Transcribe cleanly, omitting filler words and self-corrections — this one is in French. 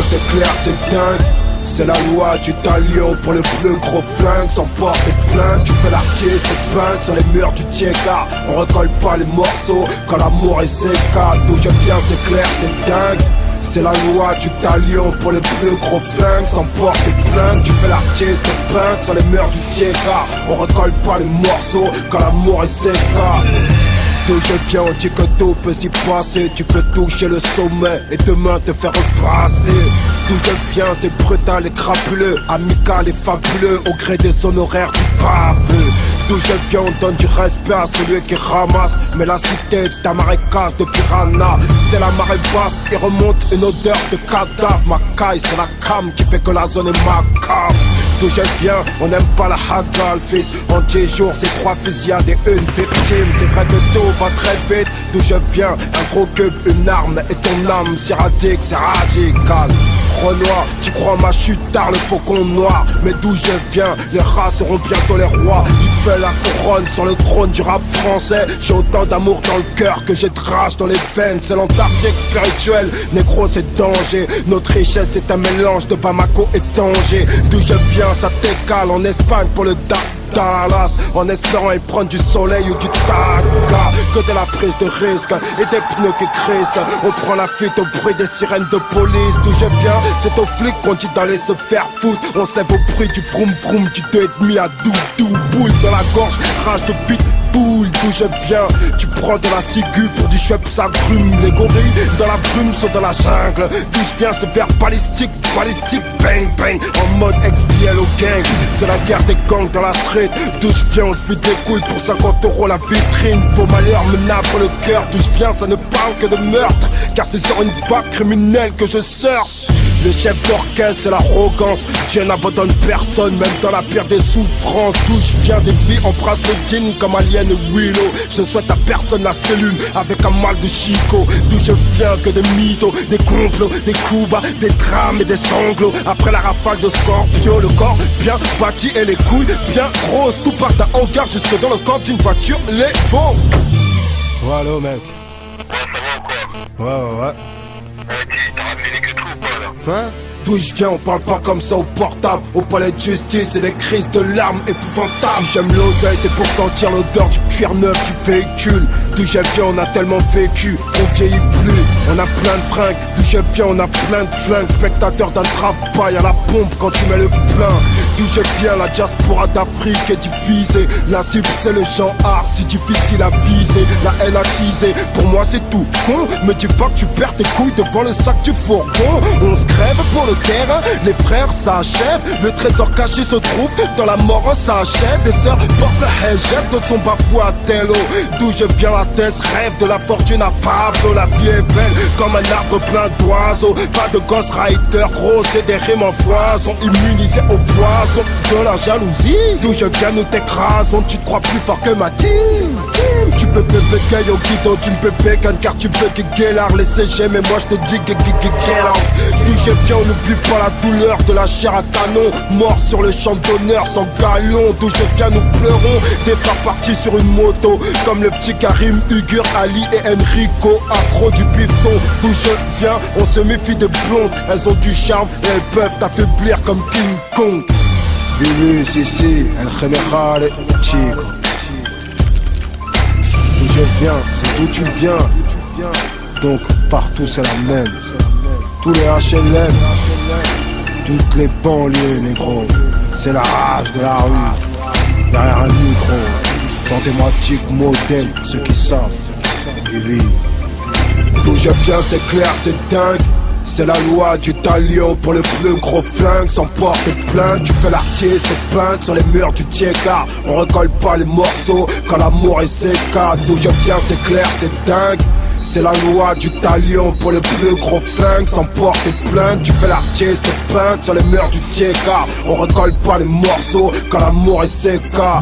c'est clair, c'est dingue. C'est la loi du talion pour le plus gros flingue. Sans porter plainte, tu fais l'artiste et peinte sur les murs du Tcheka. On recolle pas les morceaux quand l'amour est séca. D'où je viens c'est clair, c'est dingue. C'est la loi du talion pour le plus gros flingue. Sans porter plainte, tu fais l'artiste et peinte sur les murs du Tcheka. On recolle pas les morceaux quand l'amour est séca. D'où je viens, on dit que tout peut s'y passer. Tu peux toucher le sommet et demain te faire repasser. D'où je viens, c'est brutal et crapuleux, amical et fabuleux, au gré des honoraires du baveux. D'où je viens, on donne du respect à celui qui ramasse. Mais la cité est un marécage de piranha. C'est la marée basse et remonte une odeur de cadavre. Ma caille, c'est la cam qui fait que la zone est macabre. D'où je viens, on n'aime pas la hagal, fils. En 10 jours, c'est 3 fusillades et une victime. C'est vrai que tout va très vite. D'où je viens, un gros cube, une arme et ton âme. C'est radique, c'est radical. Renoir, tu crois ma chute tard, le faucon noir. Mais d'où je viens, les rats seront bientôt les rois. Il fait la couronne sur le trône du rap français. J'ai autant d'amour dans le cœur que j'ai de rage dans les veines. C'est l'Antarctique spirituel, négro c'est danger. Notre richesse c'est un mélange de Bamako et Tanger. D'où je viens, ça t'écale en Espagne pour le Dallas, en espérant y prendre du soleil ou du taga. Que de la prise de risque et des pneus qui crissent. On prend la fuite au bruit des sirènes de police. D'où je viens, c'est aux flics qu'on dit d'aller se faire foutre. On se lève au bruit du vroom vroom, du 2,5 à doudou. Boule dans la gorge, rage de bite. D'où je viens, tu prends de la ciguë pour du chouette, ça grume. Les gorilles dans la brume sont dans la jungle. D'où je viens, c'est vers balistique, bang bang. En mode XBL au gang, c'est la guerre des gangs dans la street. D'où je viens, on se vide des couilles pour 50 € la vitrine. Vos malheurs me navrent le cœur. D'où je viens, ça ne parle que de meurtre, car c'est sur une vague criminelle que je surfe. Le chef d'orchestre, c'est l'arrogance. Dieu n'abandonne personne, même dans la pire des souffrances. D'où je viens, des vies embrassent le jean comme Alien et Willow. Je souhaite à personne la cellule avec un mal de Chico. D'où je viens, que des mythos, des complots, des coups bas, des drames et des sanglots. Après la rafale de Scorpio, le corps bien bâti et les couilles bien grosses. Tout part d'un hangar jusque dans le coffre d'une voiture, les faux. Voilà mec. Ouais, ouais. Quoi? D'où je viens, on parle pas comme ça au portable. Au palais de justice et des crises de larmes épouvantables. Si j'aime l'oseille, c'est pour sentir l'odeur du cuir neuf du véhicule. D'où je viens, on a tellement vécu qu'on vieillit plus. On a plein de fringues, d'où je viens, on a plein de flingues. Spectateur d'un travail à la pompe quand tu mets le plein. D'où je viens, la diaspora d'Afrique est divisée. La cible c'est le genre, si difficile à viser. La haine attisée, pour moi c'est tout con. Me dis pas que tu perds tes couilles devant le sac du fourgon. On se crève pour le terrain, les frères s'achèvent. Le trésor caché se trouve dans la mort, on s'achève. Des sœurs portent le hijab, d'autres sont bafoués à tel eau. D'où je viens, la thèse rêve de la fortune à Pablo. La vie est belle comme un arbre plein d'oiseaux. Pas de Ghost Rider, gros c'est des rimes en foison. Immunisés au poison de la jalousie. D'où je viens, nous t'écrasons. Tu te crois plus fort que ma team. Tu peux péper qu'un au guidon, tu ne peux pécan car tu veux guéguélar les CG. Mais moi je te dis guéguéguéguélar. D'où je viens, on n'oublie pas la douleur de la chair à canon. Mort sur le champ d'honneur sans galon. D'où je viens, nous pleurons des frères partis sur une moto. Comme le petit Karim, Ugur, Ali et Enrico. Accro du bifton. D'où je viens, on se méfie des blondes. Elles ont du charme et elles peuvent t'affaiblir comme King Kong. Bibi, Sissi, El General, Chico. D'où je viens, c'est d'où tu viens. Donc partout c'est la même. Tous les HLM, toutes les banlieues négro. C'est la rage de la rue, derrière un micro. Dans des thématiques modèles, ceux qui savent. Bibi. D'où je viens c'est clair, c'est dingue. C'est la loi du talion pour le plus gros flingue. Sans porter plainte, tu fais l'artiste et peinte sur les murs du Tcheka. On recolle pas les morceaux quand l'amour est séca. D'où je viens c'est clair, c'est dingue. C'est la loi du talion pour le plus gros flingue. Sans porter plainte, tu fais l'artiste et peinte sur les murs du Tcheka. On recolle pas les morceaux quand l'amour est séca.